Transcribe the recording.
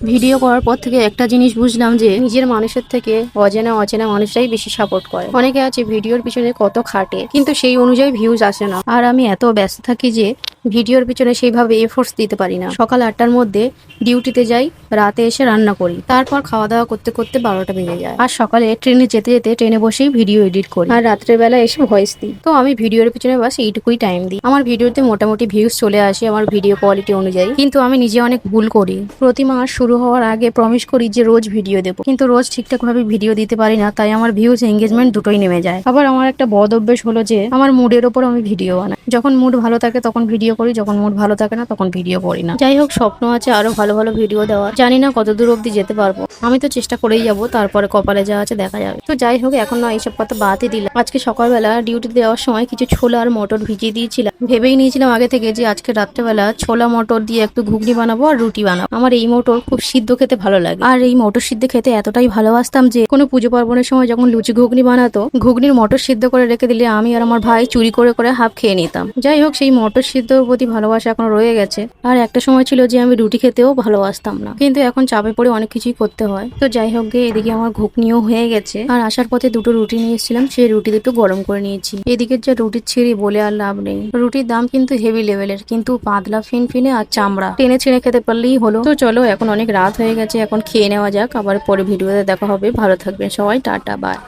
Video করার পর থেকে একটা জিনিস বুঝলাম যে নিজের মানুষের থেকে অচেনা মানুষরাই বেশি সাপোর্ট করে। অনেকে আছে ভিডিওর পিছনে কত খাটে কিন্তু সেই অনুযায়ী ভিউজ আসে না। আর আমি এত ব্যস্ত থাকি যে ভিডিওর পিছনে সেইভাবে এফোর্টস দিতে পারি না। সকাল 8টার মধ্যে ডিউটিতে যাই, রাতে এসে রান্না করি, তারপর খাওয়া দাওয়া করতে করতে 12টা বেজে যায়। আর সকালে ট্রেনে যেতে যেতে ট্রেনে বসেই ভিডিও এডিট করি, আর রাত্রের বেলা এসে ভয়েস দিই। তো আমি ভিডিওর পিছনে বাস এইটুকুই টাইম দিই। আমার ভিডিওতে মোটামুটি ভিউজ চলে আসে আমার ভিডিও কোয়ালিটি অনুযায়ী, কিন্তু আমি নিজে অনেক ভুল করি। প্রতি মাস শুরু হওয়ার আগে প্রমিস করি যে রোজ ভিডিও দেবো, কিন্তু রোজ ঠিকঠাক ভাবে ভিডিও দিতে পারি না, তাই আমার ভিউজ এঙ্গেজমেন্ট দুটোই নেমে যায়। আবার আমার একটা বদ অভ্যেস হলো যে আমার মুডের ওপর আমি ভিডিও বানাই। যখন মুড ভালো থাকে তখন ভিডিও করি, যখন মুড ভালো থাকে না তখন ভিডিও করি না। যাই হোক, স্বপ্ন আছে আরো ভালো ভালো ভিডিও দেওয়ার। জানি না কত দূর অব্দি যেতে পারবো, আমি তো চেষ্টা করেই যাবো, তারপরে কপালে যা আছে দেখা যাবে। তো যাই হোক, এখন না এইসব কথা বাদই দিলাম। আজকে সকালবেলা ডিউটি দেওয়ার সময় কিছু ছোলা আর মটর ভিজিয়ে দিয়েছিলাম। ভেবেই নিয়েছিলাম আগে থেকে যে আজকে রাত্রেবেলা ছোলা মটর দিয়ে একটু ঘুগনি বানাবো আর রুটি বানাবো। আমার এই মটর খুব সিদ্ধ খেতে ভালো লাগে, আর এই মটর সিদ্ধ খেতে এতটাই ভালোবাসতাম যে কোনো পুজো পার্বণের সময় যখন লুচি ঘুগনি বানাতো, ঘুগনির মটর সিদ্ধ করে রেখে দিলে আমি আর আমার ভাই চুরি করে করে হাফ খেয়ে নিতাম। যাই হোক, সেই মটর সিদ্ধর প্রতি ভালোবাসা এখন রয়ে গেছে। আর একটা সময় ছিল যে আমি রুটি খেতেও ভালোবাসতাম না, কিন্তু এখন চাপে পড়ে অনেক কিছুই করতে হয়। তো যাই হোক গে, এদিকে আমার ঘুগনিও হয়ে গেছে, আর আসার পথে দুটো রুটি নিয়ে এসেছিলাম, সেই রুটি দুটো গরম করে নিয়েছি। এদিকের যে রুটির ছিঁড়ি বলে আর লাভ নেই, রুটির দাম কিন্তু হেভি লেভেলের, কিন্তু পাতলা ফিনফিনে আর চামড়া, টেনে ছিঁড়ে খেতে পারলেই হলো। তো চলো, এখন অনেক রাত হয়ে গেছে, এখন খেয়ে নেওয়া যাক, আবার পরে ভিডিওতে দেখা হবে। ভালো থাকবেন সবাই, টাটা বাই।